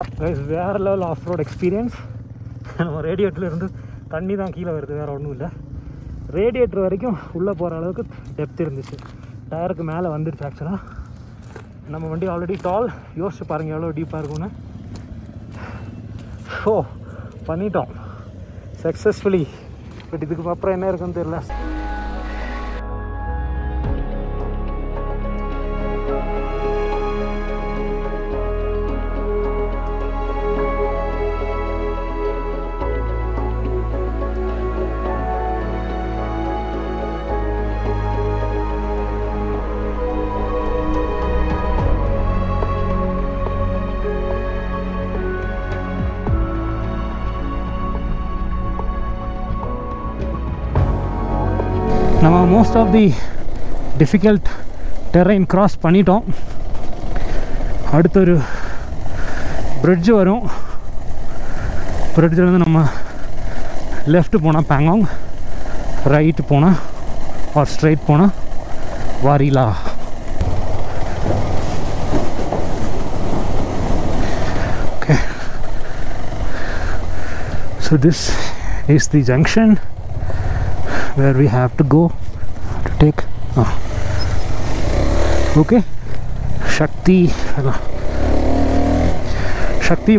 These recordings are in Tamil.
கைஸ் வேறு லெவல் ஆஃப் ரோட் எக்ஸ்பீரியன்ஸ். நம்ம ரேடியேட்டர்லேருந்து தண்ணி தான் கீழே வருது, வேறு ஒன்றும் இல்லை. ரேடியேட்டர் வரைக்கும் உள்ளே போகிற அளவுக்கு டெப்த் இருந்துச்சு. டயருக்கு மேலே வந்துடுச்சு. ஆக்சுவலாக நம்ம வண்டி ஆல்ரெடி டால். யோசிச்சு பாருங்கள் எவ்வளோ டீப்பாக இருக்கும்னு. ஸோ பண்ணிட்டோம் சக்ஸஸ்ஃபுல்லி. பட் இதுக்கு அப்புறம் என்ன இருக்குன்னு தெரியல. நம்ம most of the difficult terrain cross பண்ணிட்டோம். அடுத்த ஒரு பிரிட்ஜு வரும். பிரிட்ஜிலேருந்து நம்ம லெஃப்ட் போனால் பேங்காங், ரைட்டு போனால் ஆர் ஸ்ட்ரைட் போனால் Wari La. Okay, so this is the junction where we have to go to take okay Shakti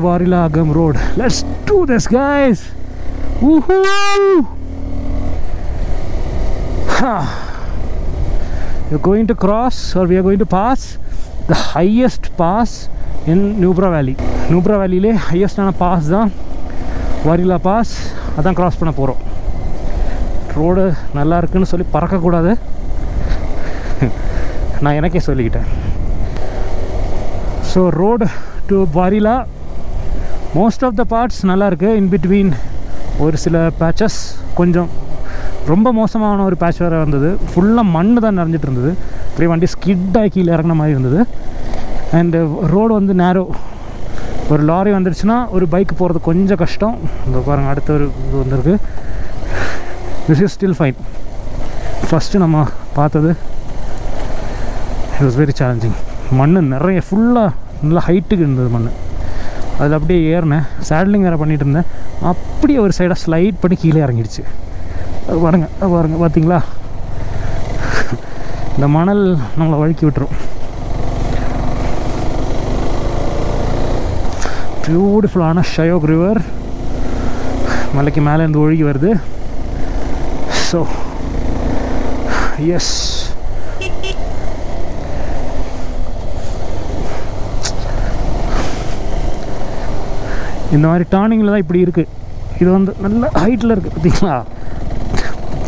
Warila Agam road. Let's do this, guys. Woohoo! We're going to cross, or we are going to pass the highest pass in Nubra Valley. Nubra Valley le highest ana pass da Warila pass. adan cross panna porom. Road நல்லா இருக்குன்னு சொல்லி பறக்கக்கூடாது, நான் எனக்கே சொல்லிக்கிட்டேன். So road to Wari La most of the parts நல்லாயிருக்கு. இன் பிட்வீன் ஒரு சில பேச்சஸ் கொஞ்சம் ரொம்ப மோசமான ஒரு பேட்ச் வேறு வந்தது. ஃபுல்லாக மண் தான் நிறைஞ்சிட்டு இருந்தது. அப்படியே வண்டி ஸ்கிட்டாக கீழே இறங்கின மாதிரி இருந்தது. அண்டு ரோடு வந்து நேரோ. ஒரு லாரி வந்துடுச்சுன்னா ஒரு பைக் போகிறது கொஞ்சம் கஷ்டம். இந்த பாருங்கள், அடுத்த ஒரு இது வந்திருக்கு. This is still fine. First நம்ம பார்த்தது it was very challenging. மண் நிறைய ஃபுல்லாக நல்லா ஹைட்டுக்கு இருந்தது மண். அதில் அப்படியே ஏறினேன். சேட்லிங் வேறு பண்ணிகிட்டு இருந்தேன். அப்படியே ஒரு சைடாக ஸ்லைட் பண்ணி கீழே இறங்கிடுச்சு. அது பாருங்கள் பார்த்தீங்களா? இந்த மணல் நம்மளை வழுக்கி விட்டுரும். பியூட்டிஃபுல்லான ஷயோக் ரிவர் மலைக்கு மேலே இருந்து ஒழுகி வருது. So yes, இந்த மாதிரி டர்னிங்கில் தான் இப்படி இருக்குது. இது வந்து நல்ல ஹைட்டில் இருக்குது.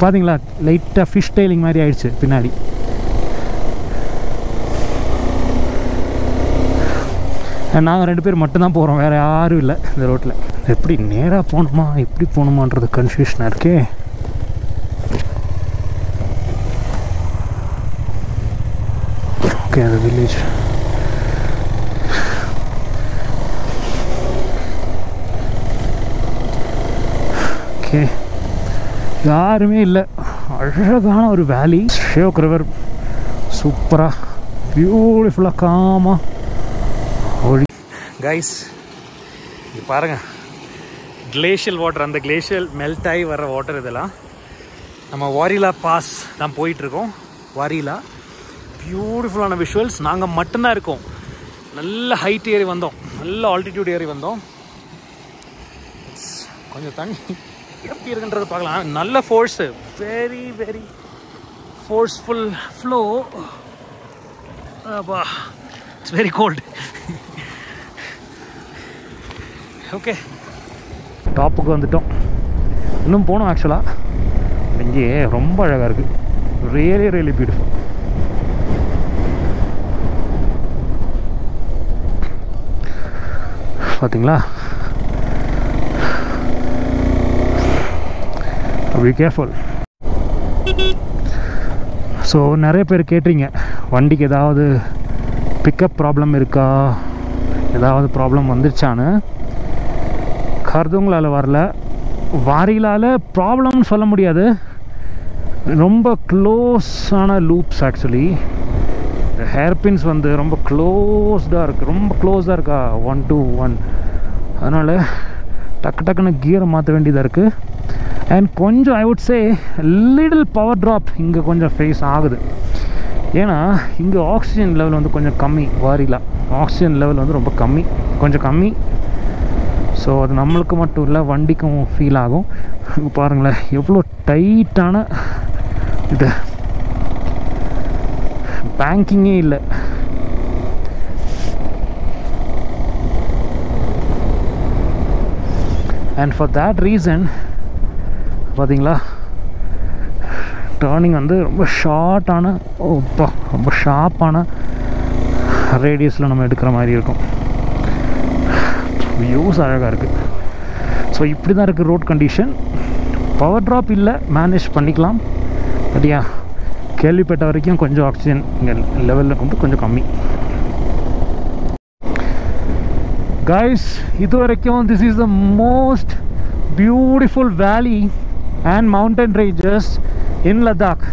பார்த்தீங்களா லைட்டாக ஃபிஷ் டெய்லிங் மாதிரி ஆயிடுச்சு பின்னாடி. நாங்கள் 2 பேர் மட்டும்தான் போகிறோம், வேறு யாரும் இல்லை இந்த ரோட்டில். எப்படி நேராக போகணுமா எப்படி போகணுமான்றது கன்ஃபியூஷனாக இருக்கே. Okay, the village. Okay, யாருமே இல்லை. அழகான ஒரு வேலி. ஷேக் ரிவர் சூப்பராக பியூட்டிஃபுல்லாக காமாக ஒழி. கைஸ் இது பாருங்கள், கிளேஷியல் வாட்டர். அந்த கிளேஷியல் மெல்ட் ஆகி வர்ற வாட்டர். இதெல்லாம் நம்ம வாரிலா பாஸ் தான் போயிட்டுருக்கோம். வாரிலா பியூட்டிஃபுல்லான விஷுவல்ஸ். நாங்கள் மட்டும்தான் இருக்கோம். நல்ல ஹைட் ஏறி வந்தோம், நல்ல ஆல்டிடியூட் ஏறி வந்தோம். கொஞ்சம் தண்ணி எப்படி இருக்குன்றதை பார்க்கலாம். நல்ல force, very very forceful flow. It's very cold. Okay, டாப்புக்கு வந்துட்டோம். இன்னும் போகணும். ஆக்சுவலாக இங்கே ரொம்ப அழகாக இருக்குது. Really really beautiful. பார்த்தீங்களா? be careful. ஸோ நிறைய பேர் கேட்டீங்க வண்டிக்கு ஏதாவது பிக்கப் ப்ராப்ளம் இருக்கா, ஏதாவது ப்ராப்ளம் வந்துருச்சான்னு. கருதுங்களால் வரல. வாரிலால் ப்ராப்ளம்னு சொல்ல முடியாது, ரொம்ப க்ளோஸான லூப்ஸ். ஆக்சுவலி இந்த ஹேர்பின்ஸ் வந்து ரொம்ப க்ளோஸ்டாக இருக்குது, ரொம்ப க்ளோஸாக இருக்கா 1 to 1. அதனால் டக்குன்னு கியரை மாற்ற வேண்டியதாக இருக்குது. அண்ட் கொஞ்சம் I would say little power drop இங்கே கொஞ்சம் ஃபேஸ் ஆகுது. ஏன்னா இங்கே ஆக்சிஜன் லெவல் வந்து கொஞ்சம் கம்மி. வாரியில் ஆக்சிஜன் லெவல் வந்து ரொம்ப கொஞ்சம் கம்மி. ஸோ அது நம்மளுக்கு மட்டும் இல்லை, வண்டிக்கும் ஃபீல் ஆகும். இங்கே பாருங்களேன் எவ்வளோ டைட்டான இது, பேங்கிங்கே இல்லை. அண்ட் ஃபார் தேட் ரீசன் பார்த்தீங்களா டேர்னிங் வந்து ரொம்ப ஷார்ட்டான ரொம்ப ஷார்ப்பான ரேடியஸில் நம்ம எடுக்கிற மாதிரி இருக்கும். வியூஸ் அழகாக இருக்குது. ஸோ இப்படி தான் இருக்குது ரோட் கண்டிஷன். பவர் ட்ராப் இல்லை, மேனேஜ் பண்ணிக்கலாம். பட் கேள்விப்பட்ட வரைக்கும் கொஞ்சம் ஆக்சிஜன் இங்கே லெவலில் வந்து கொஞ்சம் கம்மி. கைஸ், இது வரைக்கும் this is the most beautiful வேலி அண்ட் மவுண்டன் ரேஞ்சஸ் இன் லடாக்.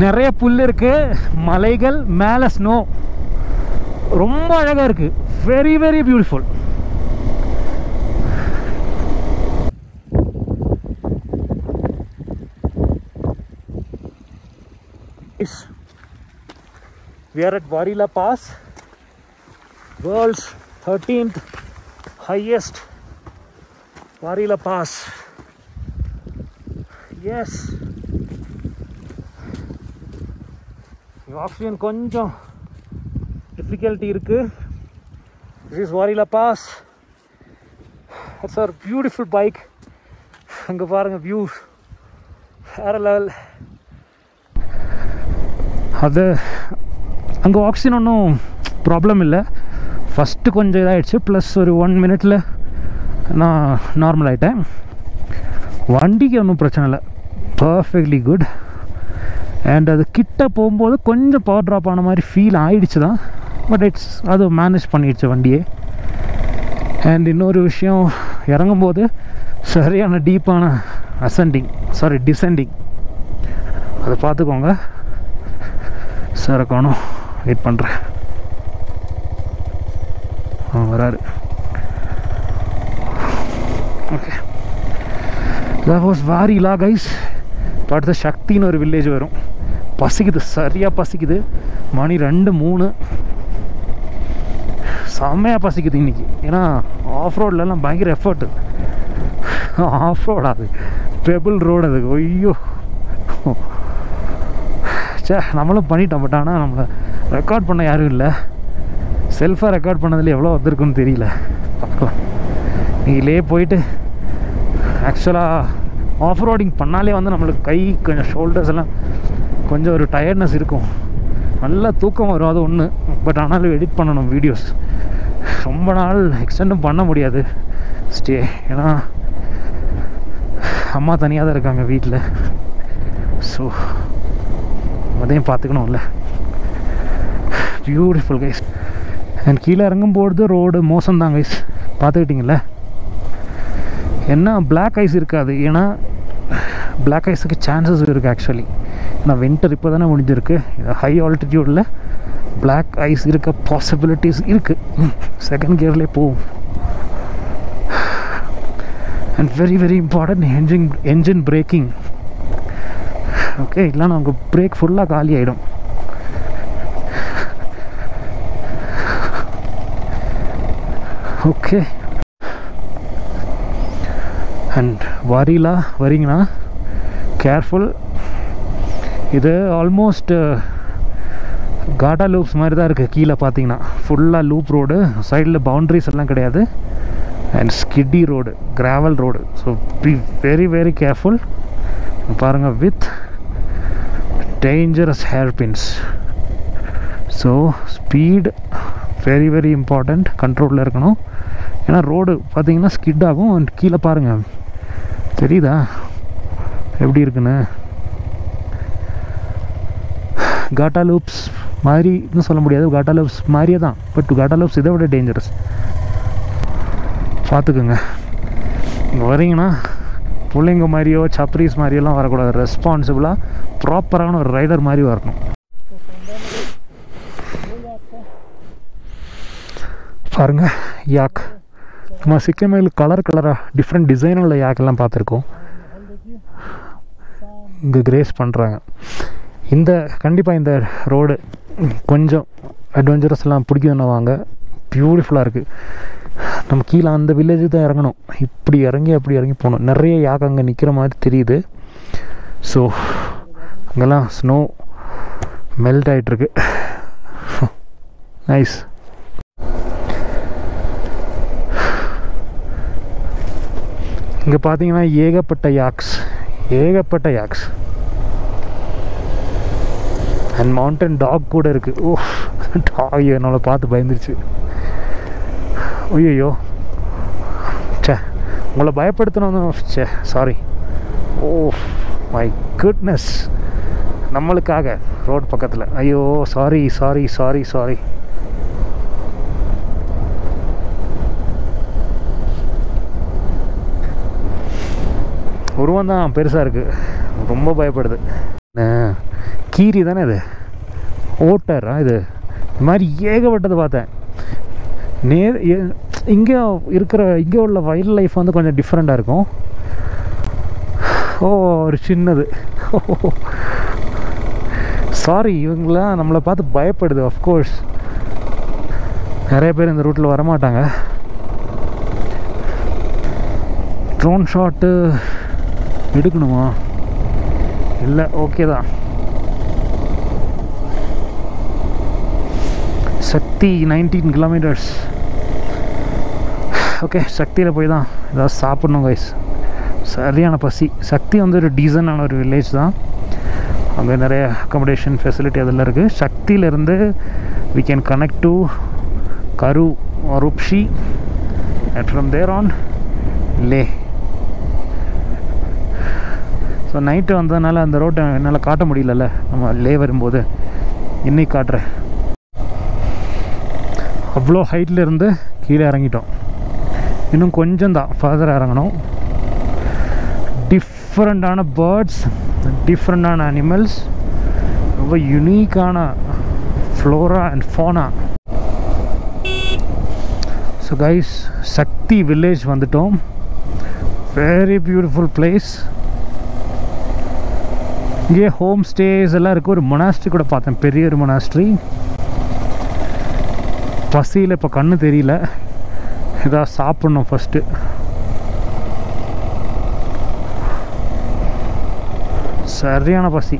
நிறைய புல் இருக்குது, மலைகள், மேலே ஸ்னோ, ரொம்ப அழகாக இருக்குது. Very very beautiful. We are at Warila Pass, world's 13th highest Warila Pass. Yes, oxygen கொஞ்சம் difficulty இருக்கு. This is Warila Pass. It's our beautiful bike. அங்க பாருங்க view வேற level. அது அங்கே ஆக்சிஜன் ஒன்றும் ப்ராப்ளம் இல்லை. ஃபஸ்ட்டு கொஞ்சம் இதாகிடுச்சு, ப்ளஸ் ஒரு 1 minute நான் நார்மல் ஆகிட்டேன். வண்டிக்கு ஒன்றும் பிரச்சனை இல்லை, பர்ஃபெக்ட்லி குட். அண்ட் அது கிட்ட போகும்போது கொஞ்சம் பவர் ட்ராப் ஆன மாதிரி ஃபீல் ஆகிடுச்சு தான், பட் அது மேனேஜ் பண்ணிடுச்சு வண்டியே. அண்ட் இன்னொரு விஷயம், இறங்கும்போது சரியான டீப்பான டிசெண்டிங், அதை பார்த்துக்கோங்க. சார் காணும், வெயிட் பண்ணுறேன். வராரு. Okay, that was Warila guys. அடுத்த சக்தின்னு ஒரு வில்லேஜ் வரும். பசிக்குது, சரியாக பசிக்குது. மணி 2-3 செம்மையாக பசிக்குது இன்றைக்கி. ஏன்னா ஆஃப் ரோட்லலாம் பயங்கர எஃபர்ட்டு. ஆஃப் ரோட் அது பெபிள் ரோடு, அது ஐயோ நம்மளும் பண்ணிட்டோம். பட் ஆனால் நம்மளை ரெக்கார்ட் பண்ண யாரும் இல்லை. செல்ஃபாக ரெக்கார்ட் பண்ணதில் எவ்வளோ வந்திருக்குன்னு தெரியல. பார்க்கலாம். நீங்களே போயிட்டு ஆக்சுவலாக ஆஃப் ரோடிங் பண்ணாலே வந்து நம்மளுக்கு கை கொஞ்சம் ஷோல்டர்ஸ் எல்லாம் கொஞ்சம் ஒரு டயர்ட்னஸ் இருக்கும், நல்லா தூக்கம் வரும். அது ஒன்று. பட் ஆனாலும் எடிட் பண்ணணும் வீடியோஸ், ரொம்ப நாள் எக்ஸ்டெண்டும் பண்ண முடியாது ஸ்டே. ஏன்னா அம்மா தனியாக தான் இருக்காங்க வீட்டில். ஸோ அதையும் பார்த்துக்கணும்ல. Beautiful guys. அண்ட் கீழே இறங்கும்போது ரோடு மோசம்தான் கைஸ், பார்த்துக்கிட்டிங்கள. என்ன பிளாக் ஐஸ் இருக்காது, ஏன்னா பிளாக் ஐஸுக்கு சான்சஸ் இருக்குது ஆக்சுவலி. ஏன்னா வின்டர் இப்போ தானே முடிஞ்சிருக்கு. ஹை ஆல்டிடியூடில் பிளாக் ஐஸ் இருக்க பாசிபிலிட்டிஸ் இருக்குது. செகண்ட் கியர்லேயே போகும். And very very important engine braking. Okay, இல்லைன்னா நமக்கு பிரேக் ஃபுல்லாக காலி ஆகிடும். ஓகே, அண்ட் வாரிலா வரீங்கன்னா கேர்ஃபுல். இது ஆல்மோஸ்ட் காட்டா லூப்ஸ் மாதிரி தான் இருக்குது. கீழே பார்த்தீங்கன்னா ஃபுல்லாக லூப் ரோடு, சைடில் பவுண்ட்ரிஸ் எல்லாம் கிடையாது. And skiddy road, gravel road. So be very very careful. பாருங்கள், with dangerous hairpins. So speed very very important, கண்ட்ரோலில் இருக்கணும். ஏன்னா ரோடு பார்த்தீங்கன்னா ஸ்கிட் ஆகும். அண்ட் கீழே பாருங்கள், தெரியுதா எப்படி இருக்குன்னு? காட்டா லூப்ஸ் மாதிரி இன்னும் சொல்ல முடியாது, காட்டா லூப்ஸ் மாதிரியே தான். பட் காட்டா லூப்ஸ் இதை விட டேஞ்சரஸ். பார்த்துக்குங்க. இங்கே வரீங்கன்னா பிள்ளைங்க மாதிரியோ சப்ரீஸ் மாதிரியெல்லாம் வரக்கூடாது. ரெஸ்பான்சிபிளாக ப்ராப்பரான ஒரு ரைடர் மாதிரி வரணும். பாருங்க யாக். நம்ம சிக்கிமில் கலர் கலராக டிஃப்ரெண்ட் டிசைன் உள்ள யாக்கெல்லாம் பார்த்துருக்கோம். இங்கே கிரேஸ் பண்ணுறாங்க. இந்த கண்டிப்பாக இந்த ரோடு கொஞ்சம் அட்வென்ச்சரஸ்லாம் பிடிக்குதுன்னு வாங்க. பியூட்டிஃபுல்லாக இருக்குது. நம்ம கீழே அந்த வில்லேஜு தான் இறங்கணும். இப்படி இறங்கி அப்படி இறங்கி போகணும். நிறைய யாக் அங்கே நிற்கிற மாதிரி தெரியுது. ஸோ அங்கெல்லாம் ஸ்னோ மெல்ட் ஆகிட்டுருக்கு. நைஸ். இங்கே பார்த்தீங்கன்னா ஏகப்பட்ட யாக்ஸ் அண்ட் மவுண்டன் டாக் கூட இருக்குது. ஓ, டாக் என்னால் பார்த்து பயந்துருச்சு. ஐயோ சே, உங்களை பயப்படுத்தணும். சே சாரி. Oh my goodness. நம்மளுக்காக ரோட் பக்கத்தில். ஐயோ சாரி. உருவம் தான் பெருசாக இருக்குது. ரொம்ப பயப்படுது. கீரி தானே இது, ஓட்டரா இது? இது மாதிரி ஏகப்பட்டது பார்த்தேன். இங்கே உள்ள வைல்ட் லைஃப் வந்து கொஞ்சம் டிஃப்ரெண்ட்டாக இருக்கும். ஓ, ஒரு சின்னது. சாரி, இவங்களாம் நம்மளை பார்த்து பயப்படுது. ஆஃப்கோர்ஸ் நிறைய பேர் இந்த ரூட்டில் வரமாட்டாங்க. ட்ரோன் ஷாட்டு எடுக்கணுமா? இல்லை, ஓகே தான். சக்தி 19 கிலோமீட்டர்ஸ். ஓகே, சக்தியில் போய் தான் ஏதாவது சாப்பிட்ணும் கைஸ். சரியான பசி. சக்தி வந்து ஒரு டீசனான ஒரு வில்லேஜ் தான். அங்கே நிறைய அக்காமடேஷன் ஃபெசிலிட்டி அதெல்லாம் இருக்குது. சக்தியிலேருந்து we can connect to Karu Rupshi and from there on Leh. So night வந்ததுனால அந்த ரோட்டை என்னால் காட்ட முடியலல்ல நம்ம லே வரும்போது. இன்னைக்கு காட்டுறேன். அவ்வளோ ஹைட்டில் இருந்து கீழே இறங்கிட்டோம். இன்னும் கொஞ்சம் தான் ஃபர்தர் இறங்கணும். டிஃப்ரெண்ட்டான பேர்ட்ஸ், டிஃப்ரெண்ட்டான அனிமல்ஸ், ரொம்ப யுனிக்கான flora and fauna. So guys, Shakti village வந்துட்டோம். Very beautiful place. இங்கே ஹோம் ஸ்டேஸ் எல்லாம் இருக்குது. ஒரு மொனாஸ்ட்ரி கூட பார்த்தேன், பெரிய ஒரு மொனாஸ்ட்ரி. பசியில் இப்போ கண்ணு தெரியல. ஏதாவது சாப்பிட்ணும் ஃபஸ்ட்டு. சரியான பசி.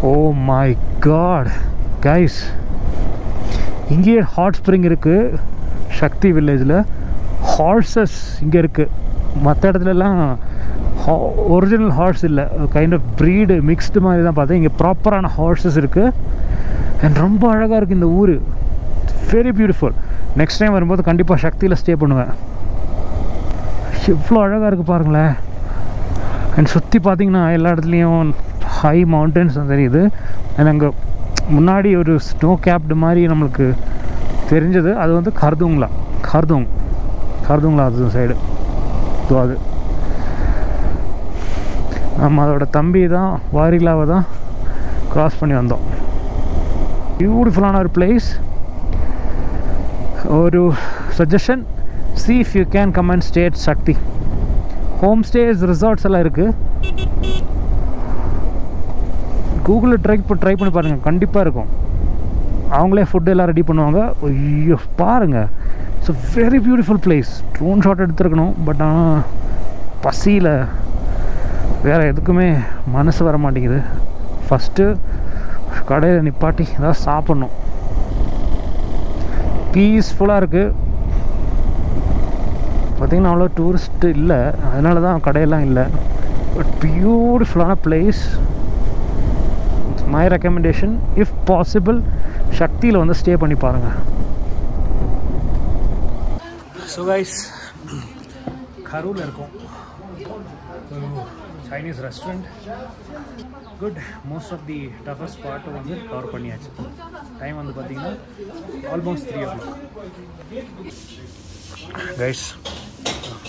ஓ மை காட் கைஸ், இங்கேயே ஹாட் ஸ்ப்ரிங் இருக்குது சக்தி வில்லேஜில். ஹார்சஸ் இங்கே இருக்குது. மற்ற இடத்துலலாம் ஒரிஜினல் ஹார்ஸ் இல்லை, கைண்ட் ஆஃப் ப்ரீடு மிக்ஸ்டு மாதிரி தான் பார்த்தேன். இங்கே ப்ராப்பரான ஹார்சஸ் இருக்குது. அண்ட் ரொம்ப அழகாக இருக்குது இந்த ஊர். Very beautiful. நெக்ஸ்ட் டைம் வரும்போது கண்டிப்பாக சக்தியில் ஸ்டே பண்ணுவேன். எவ்வளோ அழகாக இருக்குது பாருங்களேன். அண்ட் சுற்றி பார்த்தீங்கன்னா எல்லா இடத்துலையும் ஹை மவுண்டன்ஸ் தெரியுது. அண்ட் அங்கே முன்னாடி ஒரு ஸ்னோ கேப்டு மாதிரி நம்மளுக்கு தெரிஞ்சது. அது வந்து கர்துங்களா அது சைடு. ஸோ அது நம்ம அதோட தம்பி தான் வாரிலாவை தான் க்ராஸ் பண்ணி வந்தோம். பியூட்டிஃபுல்லான ஒரு பிளேஸ். ஒரு suggestion, see if you can come and stay at Sakthi. Home stays, resorts எல்லாம் இருக்குது. கூகுளில் ட்ரை பண்ணி பாருங்கள், கண்டிப்பாக இருக்கும். அவங்களே ஃபுட்டு எல்லாம் ரெடி பண்ணுவாங்க. ஐயோ பாருங்கள், it's a very beautiful place. Drone shot எடுத்துருக்கணும், பட் ஆனால் பசியில் வேறு எதுக்குமே மனசு வர மாட்டேங்குது. ஃபஸ்ட்டு கடையில் நிப்பாட்டி ஏதாவது சாப்பிட்ணும். பீஸ்ஃபுல்லாக இருக்குது. பார்த்திங்கன்னா அவ்வளோ டூரிஸ்ட்டு இல்லை, அதனால தான் கடையெல்லாம் இல்லை. பட் பியூட்டிஃபுல்லான place. My recommendation, if possible சக்தியில் வந்து ஸ்டே பண்ணி பாருங்கள். ஸோ கைஸ், கரூரில் இருக்கோம். Chinese restaurant. Good. Most of the toughest part வந்து கவர் பண்ணியாச்சு. டைம் வந்து பார்த்திங்கன்னா almost 3 o'clock. Guys,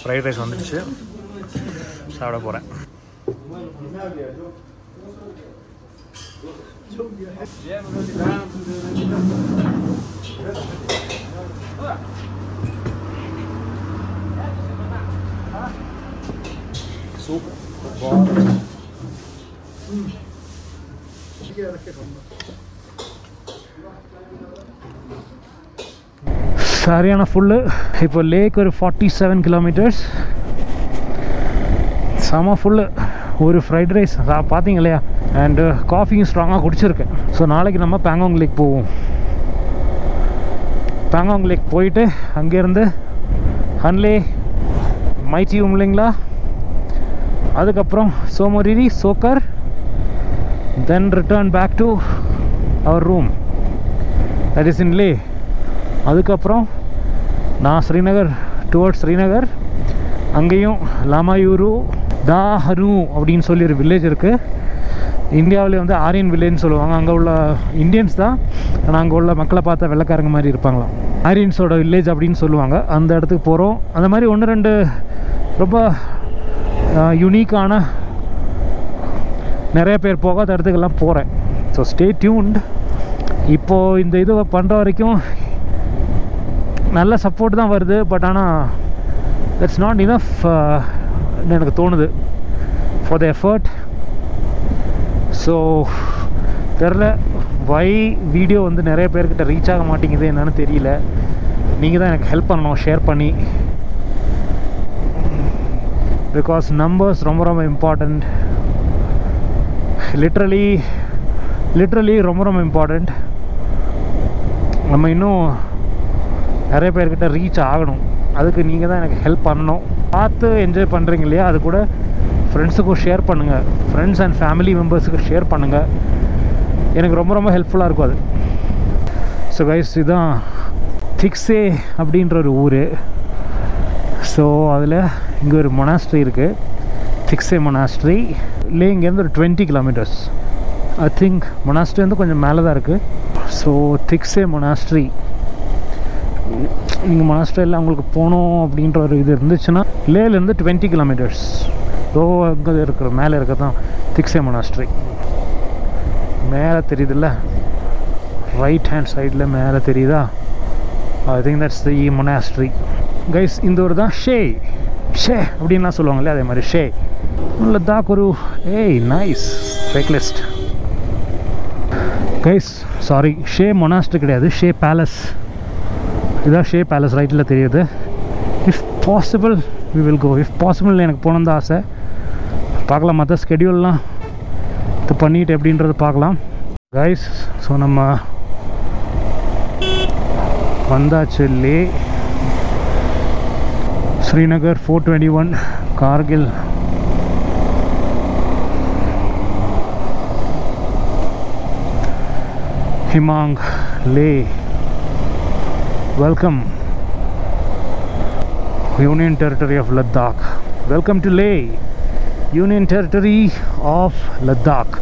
fried rice வந்துடுச்சு, சாப்பிட போகிறேன். Super. சரியான ஃபுல்லு. இப்போ லேக் ஒரு 47 கிலோமீட்டர்ஸ். செம ஃபுல்லு. ஒரு ஃப்ரைட் ரைஸ் பார்த்தீங்க இல்லையா, அண்டு காஃபியும் ஸ்ட்ராங்காக குடிச்சிருக்கேன். ஸோ நாளைக்கு நம்ம பேங்காங் லேக் போவோம். பேங்காங் லேக் போயிட்டு அங்கேருந்து ஹன்லே மைச்சியும் இல்லைங்களா, அதுக்கப்புறம் Tso Moriri Tso Kar, then return back to our room, that is in Leh. அதுக்கப்புறம் நான் ஸ்ரீநகர் டுவர்ட்ஸ் ஸ்ரீநகர், அங்கேயும் லாமாயூரு தாஹனு அப்படின்னு சொல்லி ஒரு வில்லேஜ் இருக்குது. இந்தியாவிலே வந்து ஆரியன் வில்லேஜ்னு சொல்லுவாங்க. அங்கே உள்ள இந்தியன்ஸ் தான், ஆனால் அங்கே உள்ள மக்களை பார்த்தா வெள்ளைக்காரங்க மாதிரி இருப்பாங்களாம். ஆரியன்ஸோட வில்லேஜ் அப்படின்னு சொல்லுவாங்க. அந்த இடத்துக்கு போகிறோம். அந்த மாதிரி 1-2 ரொம்ப யூனிக்கான நிறைய பேர் போகாத இடத்துக்கெல்லாம் போகிறேன். So stay tuned. இப்போது இந்த இது பண்ணுற வரைக்கும் நல்ல சப்போர்ட் தான் வருது. பட் ஆனால் தட்ஸ் நாட் இனஃப் எனக்கு தோணுது ஃபார் த எஃபர்ட். ஸோ தெரில வை வீடியோ வந்து நிறைய பேர்கிட்ட ரீச் ஆக மாட்டேங்குது என்னன்னு தெரியல. நீங்கள் தான் எனக்கு ஹெல்ப் பண்ணணும் ஷேர் பண்ணி. பிகாஸ் நம்பர்ஸ் ரொம்ப ரொம்ப இம்பார்ட்டண்ட். லிட்ரலி ரொம்ப ரொம்ப இம்பார்ட்டண்ட். நம்ம இன்னும் நிறைய பேர்கிட்ட ரீச் ஆகணும். அதுக்கு நீங்கள் தான் எனக்கு ஹெல்ப் பண்ணணும். பார்த்து என்ஜாய் பண்ணுறீங்க இல்லையா, அது கூட ஃப்ரெண்ட்ஸுக்கும் ஷேர் பண்ணுங்கள். ஃப்ரெண்ட்ஸ் அண்ட் ஃபேமிலி மெம்பர்ஸுக்கு ஷேர் பண்ணுங்கள். எனக்கு ரொம்ப ரொம்ப ஹெல்ப்ஃபுல்லாக இருக்கும் அது. ஸோ கைஸ், இதுதான் திக்ஸே அப்படின்ற ஒரு ஊர். ஸோ அதில் இங்கே ஒரு மொனாஸ்ட்ரி இருக்குது, திக்ஸே மொனாஸ்ட்ரி. இல்லை இங்கேருந்து ஒரு 20 கிலோமீட்டர்ஸ். ஐ திங்க் மொனாஸ்ட்ரி வந்து கொஞ்சம் மேலே தான் இருக்குது. So Thiksey monastery. நீங்கள் மொனாஸ்ட்ரியில் உங்களுக்கு போகணும் அப்படின்ற ஒரு இது இருந்துச்சுன்னா லேலேருந்து 20 கிலோமீட்டர்ஸ். ஸோ அங்கே இருக்கிற மேலே இருக்க தான் திக்ஸே மொனாஸ்ட்ரி. மேலே தெரியுதுல்ல, ரைட் ஹேண்ட் சைடில் மேலே தெரியுதா, I think that's the monastery. Guys, இந்த ஒரு தான் ஷே அப்படின்லாம் சொல்லுவாங்களே, அதே மாதிரி ஷே லடாக். ஒரு nice cyclist. Guys sorry, Shey monastery கிடையாது, ஷே பேலஸ். இதான் ஷே பேலஸ் ரைட்டில் தெரியுது. If possible we will go. If possible எனக்கு போகணுன்னு தான் ஆசை. பார்க்கலாம், மற்ற ஸ்கெடியூல்லாம் இது பண்ணிட்டு எப்படின்றது பார்க்கலாம் கைஸ். ஸோ நம்ம வந்தாச்சு லே. ஸ்ரீநகர் 421, கார்கில், ஹிமாங், லே. Welcome, Union Territory of Ladakh. Welcome to Leh, Union Territory of Ladakh.